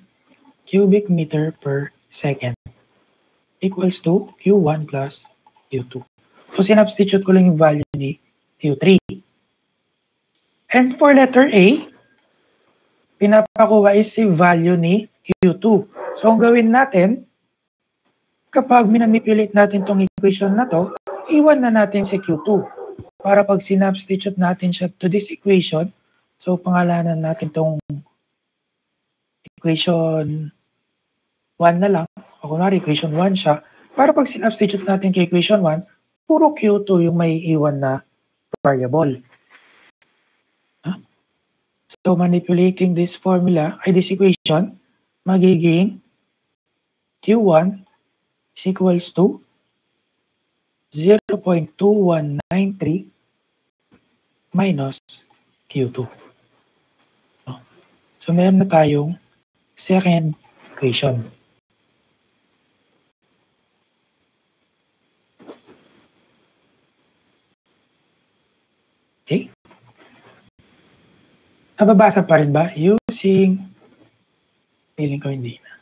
cubic meter per second equals to Q1 plus Q2. So sinubstitute ko lang yung value ni Q3. And for letter A, pinapakuha is si value ni Q2. So ang gawin natin, kapag minanipulate natin tong equation na to, iwan na natin si Q2. Para pag sinubstitute natin siya to this equation, so pangalanan natin tong equation 1 na lang, o kunwari equation 1 siya, para pag sinubstitute natin kay equation 1, puro Q2 yung may iwan na variable. So manipulating this formula, this equation, magiging Q1 is equals to 0.2193 minus Q2. So, meron na tayong second equation. Okay? Nababasa pa rin ba? Using, feeling ko hindi na.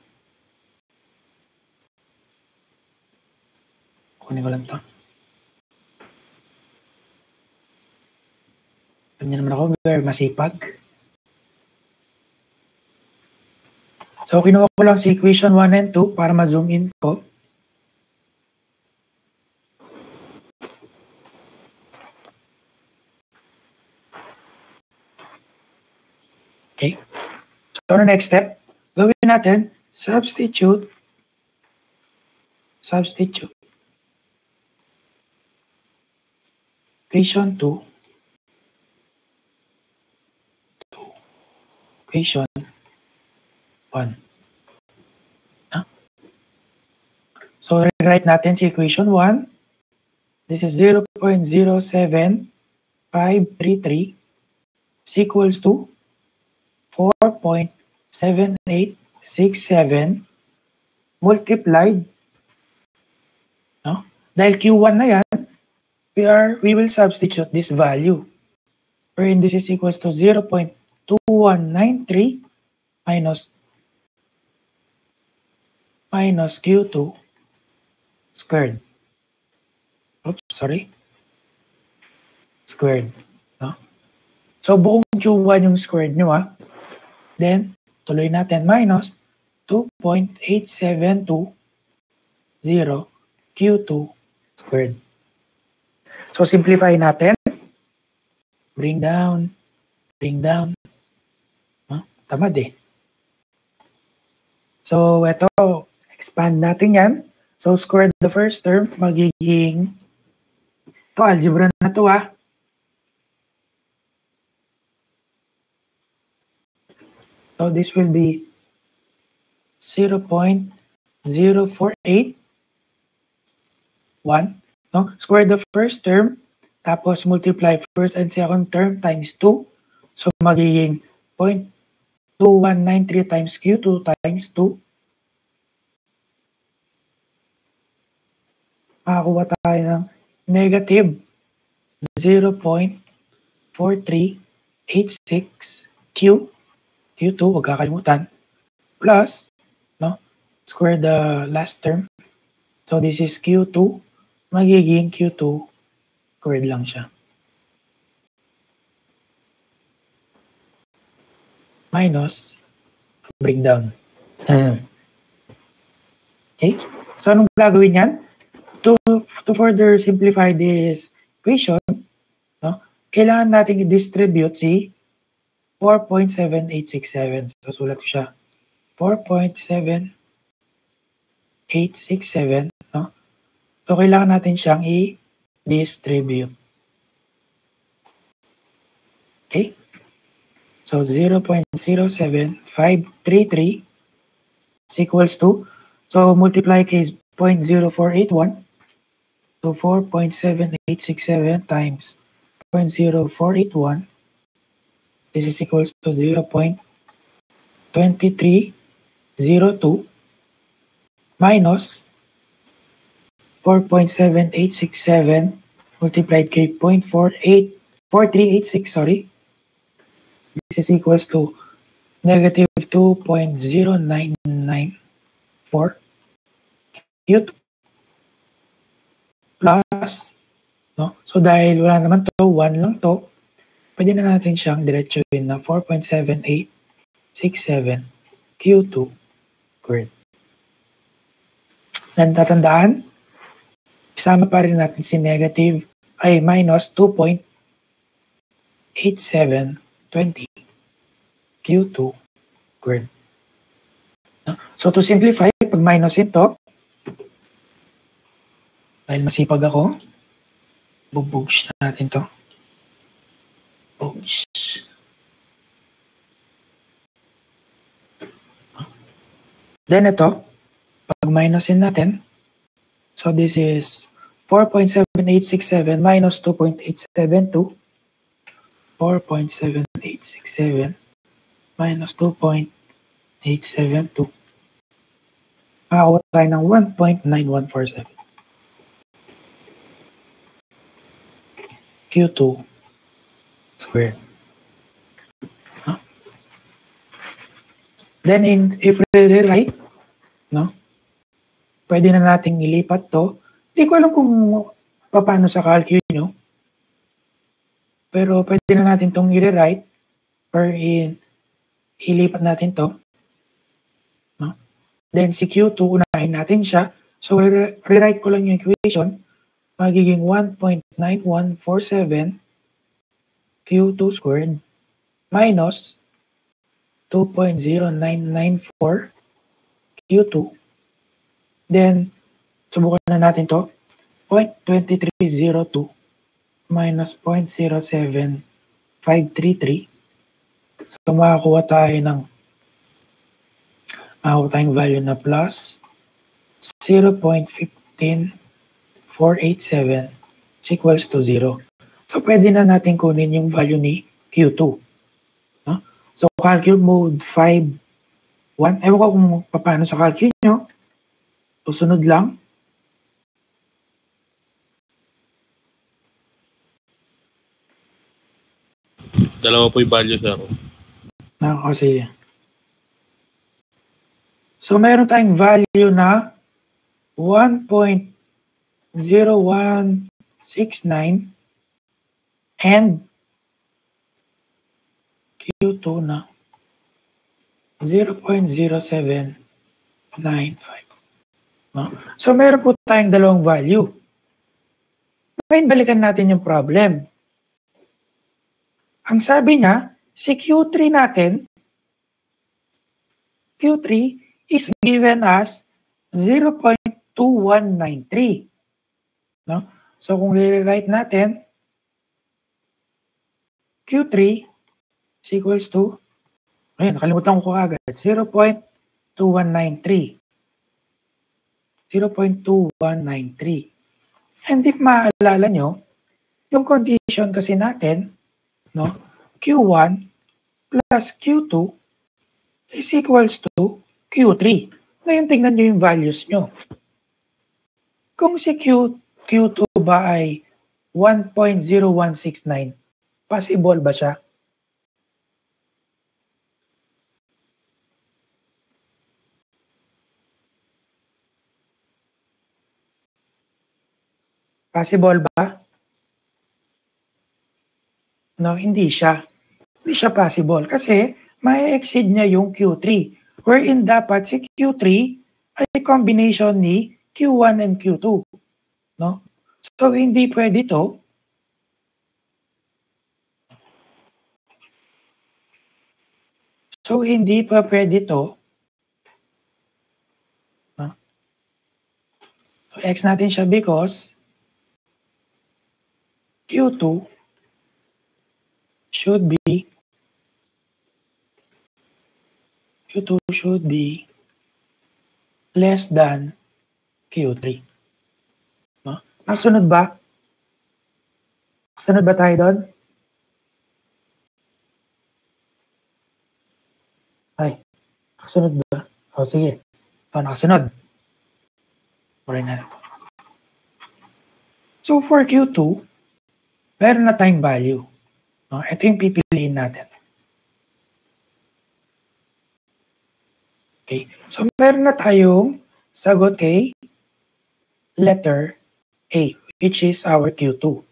Kunin ko lang ito. Ganyan naman ako, very masipag. So, kinuha ko lang si equation 1 and 2 para ma-zoom in ko. Okay. So, the next step, gawin natin, substitute. Equation 2. Equation 1. So, rewrite natin si equation 1. This is 0.07533 is equals to 4.7867 multiplied. No? Dahil Q1 na yan, we will substitute this value. Wherein this is equals to 0.2193 minus Q2 squared. Oops, sorry. Squared. No? So, buong Q1 yung squared nyo, ha? Then, tuloy natin minus 2.8720 Q2 squared. So, simplify natin. Bring down. Huh? Tamad eh. So, ito, expand natin yan. So, square the first term, magiging, ito, algebra na to, ha. So, this will be 0.0481. No? Square the first term, tapos multiply first and second term times 2. So, magiging 0.2193 times Q2 times 2. Makakuha tayo ng negative 0.4386 Q2, huwag kakalimutan, plus, no, square the last term. So, this is Q2, magiging Q2 squared lang siya. Minus, bring down. Okay? So, anong gagawin yan? To further simplify this equation, no, kailangan natin i-distribute si 4.7867. So, sulat ko siya. 4.7867. No? So, kailangan natin siyang i-distribute. Okay? So, 0.07533 is equals to, so, multiply case 0.0481. So, 4.7867 times 0.0481. This is equals to 0.2302 minus 4.7867 multiplied by 0.4386, sorry. This is equals to negative 2.0994 Q2 plus, no? So, dahil wala naman to, 1 lang to, pwede na natin siyang diretsuhin na 4.7867 Q2 squared. Dan tatandaan, isama pa rin natin si negative ay minus 2.8720 Q2 squared. So to simplify, pag minus ito, dahil masipag ako, bubugs natin to. Bugs. Then ito, pag minusin natin, so this is 4.7867 minus 2.872. 4.7867 minus 2.872. Makakuha tayo ng 1.9147. Q2 squared. Huh? Then if we rewrite, no? Pwede na nating ilipat to. Hindi ko alam kung paano sa calculus nyo. Pero pwede na natin itong i-rewrite or ilipat natin to. No? Then si Q2, unahin natin siya. So rewrite ko lang yung equation. Magiging 1.9147 Q2 squared minus 2.0994 Q2. Then, subukan na natin to. 0.2302 minus 0.07533. So, makakuha tayo ng value na plus 0.15487 equals to 0. So, pwede na natin kunin yung value ni Q2. No? So, calculate mode 5.1. Ewan ko kung paano sa calculate nyo. Susunod lang. Dalawa po yung value, sir. Sige. So, meron tayong value na 1.0169 and Q2 na 0.0795. No? So, meron po tayong dalawang value. Ngayon, balikan natin yung problem. Ang sabi niya, si Q3 natin, Q3 is given as 0.2193. No? So, kung i-rewrite natin, Q3 is equals to, ayun, nakalimutan ko agad, 0.2193. 0.2193. And if maaalala nyo, yung condition kasi natin, no, Q1 plus Q2 is equals to Q3. Ngayon, tingnan nyo yung values nyo. Kung si Q2 ba ay 1.0169, possible ba siya? Possible ba? No, hindi siya. Hindi siya possible kasi may exceed niya yung Q3. Wherein dapat si Q3 ay combination ni Q1 and Q2. No? So, hindi pwede to. So, hindi pa pwede to. No? So, X natin siya because Q2 should be less than Q3. No? Nakasunod ba? Nakasunod ba tayo doon? Ay, nakasunod ba? O, sige. O, nakasunod. Pray na. So, for Q2, meron na tayong value. No? Ito yung pipiliin natin. Okay. So, meron na tayong sagot kay letter A, which is our Q2.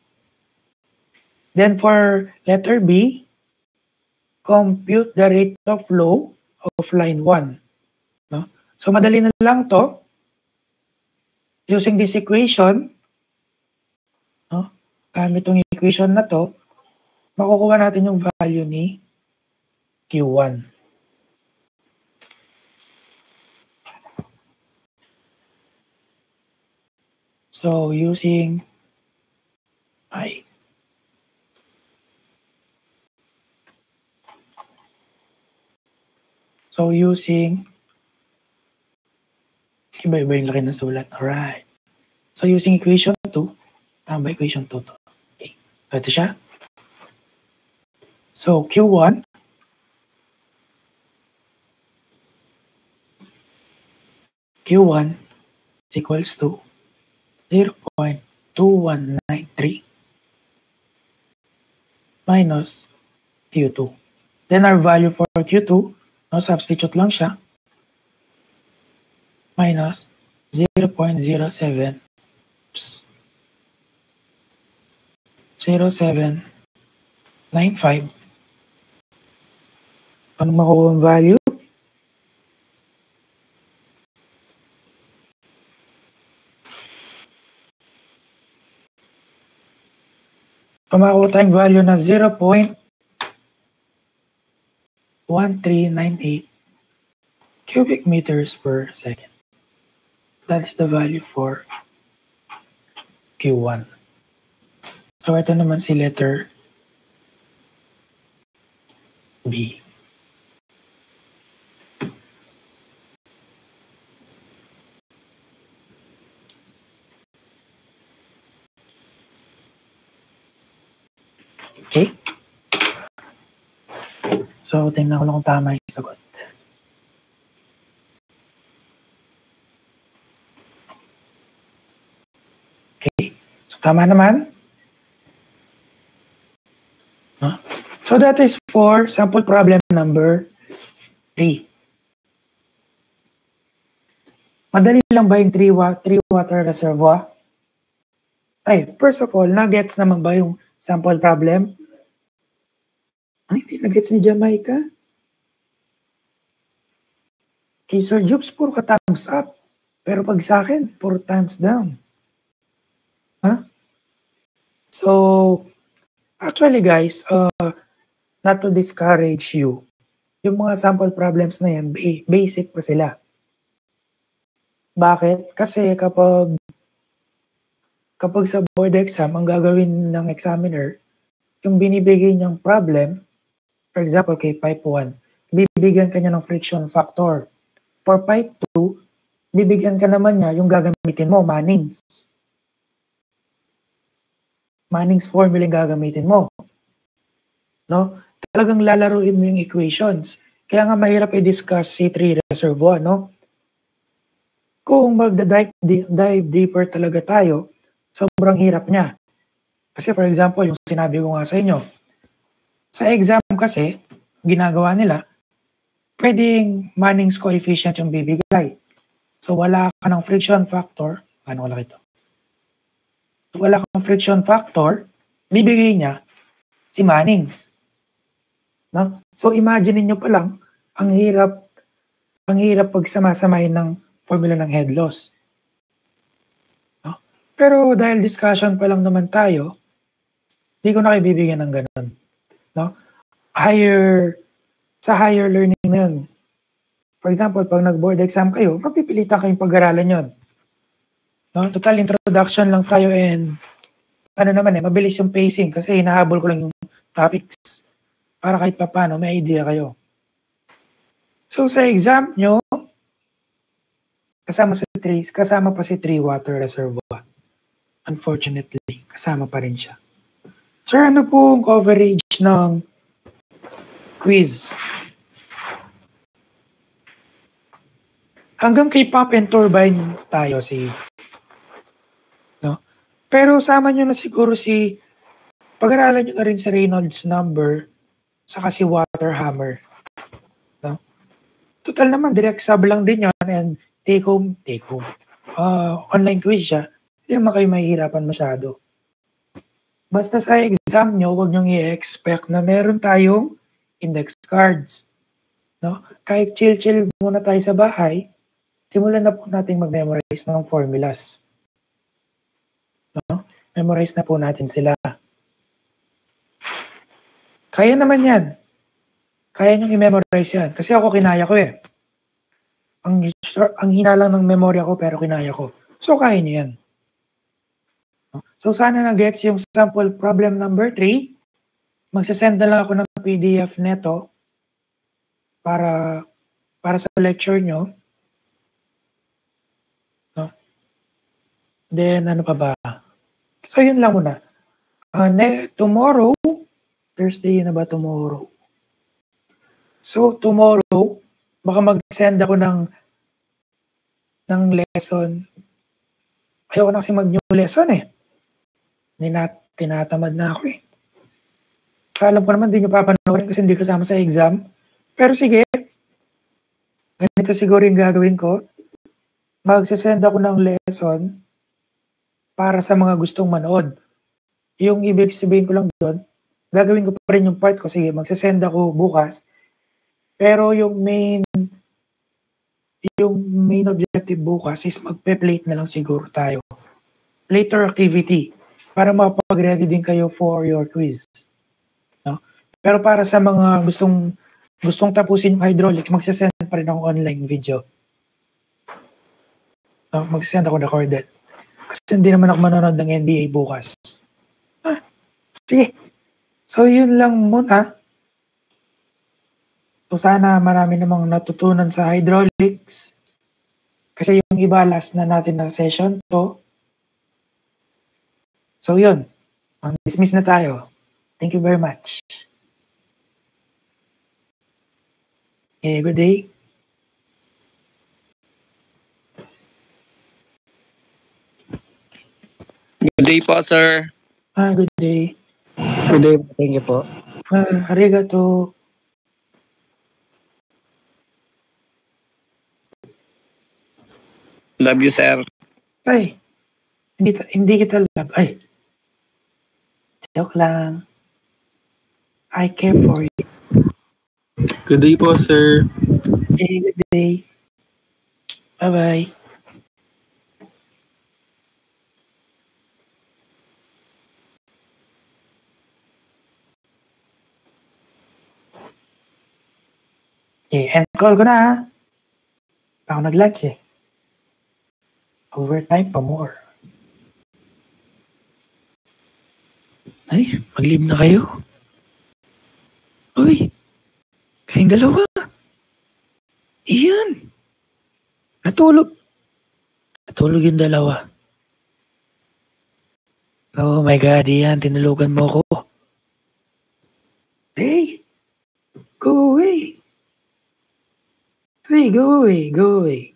Then, for letter B, compute the rate of flow of line 1. No? So, madali na lang to. Using this equation, no? Gamit itong equation na to, makukuha natin yung value ni Q1. So, using iba-iba yung laki ng sulat. Alright. So, using equation 2. Tama ba equation 2 to? Okay. So, ito siya. So, Q1 is equals to 0.2193 minus Q2. Then our value for Q2, no, substitute lang siya, minus 0.07 0795. Ano makuha ang value? Kumakuha tayong value na 0.1398 cubic meters per second. That is the value for Q1. So ito naman si letter B. Okay? So, tingnan ko lang kung tama yung sagot. Okay? So, tama naman. Huh? So, that is for sample problem number 3. Madali lang ba yung 3 water reservoir? Ay, first of all, na-gets naman ba yung sample problem? Ay, hindi na-gets ni Jamaica. Kay Sir Jobs, puro ka thumbs up. Pero pag sa akin, puro thumbs down. Huh? So, actually guys, not to discourage you, yung mga sample problems na yan, basic pa sila. Bakit? Kasi kapag sa board exam, ang gagawin ng examiner, yung binibigay niyang problem, for example, kay pipe 1, bibigyan ka niya ng friction factor. For pipe 2, bibigyan ka naman niya yung gagamitin mo, Manning's. Manning's formula yung gagamitin mo. No? Talagang lalaruin mo yung equations. Kaya nga mahirap i-discuss C3 reservoir, no? Kung mag-dive deeper talaga tayo, sobrang hirap niya. Kasi for example, yung sinabi ko nga sa inyo, sa exam kasi, ginagawa nila, pwedeng Manning's coefficient yung bibigay. So wala ka ng friction factor, ano wala ito? So, wala kang friction factor, bibigay niya si Manning's. No? So imagine niyo pa lang, ang hirap pag samasamahin ng formula ng head loss. No? Pero dahil discussion pa lang naman tayo, hindi ko na kayo bibigyan ng ganun. No? Sa higher learning na yun. For example, pag nag-board exam kayo, magpipilitan kayong pag-aralan yun. No? Total introduction lang tayo and mabilis yung pacing kasi hinahabol ko lang yung topics para kahit pa paano may idea kayo. So sa exam nyo, kasama pa si 3 water reservoir. Unfortunately, kasama pa rin siya. Sir, ano po ang coverage ng quiz? Hanggang kay pump and turbine tayo no? Pero sama nyo na siguro pag-aralan nyo na rin si Reynolds number saka si water hammer. No? Total naman, direct sub lang din yun and take home. Online quiz siya. Hindi naman kayo mahihirapan masyado. Basta sa exam nyo, huwag nyo i-expect na meron tayong index cards. No? Kahit chill-chill muna tayo sa bahay, simulan na po natin mag-memorize ng formulas. No? Memorize na po natin sila. Kaya naman yan. Kaya nyo i-memorize yan. Kasi ako kinaya ko eh. Ang hina lang ng memorya ko pero kinaya ko. So kaya nyo yan. So sana na-gets yung sample problem number 3. Magsasend na lang ako ng PDF neto para sa lecture nyo. No? Then ano pa ba? So, yun lang muna. Tomorrow, Thursday na ba tomorrow? So, tomorrow, baka mag-send ako ng lesson. Ayoko na kasi mag-new lesson eh. Tinatamad na ako eh. Alam ko naman di nyo papanoorin kasi hindi kasama sa exam. Pero sige, ganito siguro yung gagawin ko. Magsasend ako ng lesson para sa mga gustong manood. Yung ibig sabihin ko lang doon, gagawin ko pa rin yung part ko. Sige, magsasend ako bukas. Pero yung main objective bukas is magpe-plate na lang siguro tayo. Later activity para mapag-ready din kayo for your quiz. No? Pero para sa mga gustong tapusin yung hydraulics, magsasend pa rin ako online video. No? Magsasend ako recorded. Kasi hindi naman ako manonood ng NBA bukas. Sige. So yun lang muna. So sana marami namang natutunan sa hydraulics. Kasi yung iba last na natin na session to. So yun. Dismiss na tayo. Thank you very much. Okay, good day. Good day po, sir. Good day. Good day. Thank you po. Arigato. Love you, sir. Ay, hindi kita love. Ay, joke lang. I care for you. Good day po, sir. Okay, good day. Bye-bye. Okay, end call ko na ha. Ako nag-lunch eh. Overtime pa more. Ay, mag-leave na kayo. Uy, kayong dalawa. Iyan. Natulog yung dalawa. Oh my God, Iyan, tinulugan mo ko. Hey, go away. Hey, go away.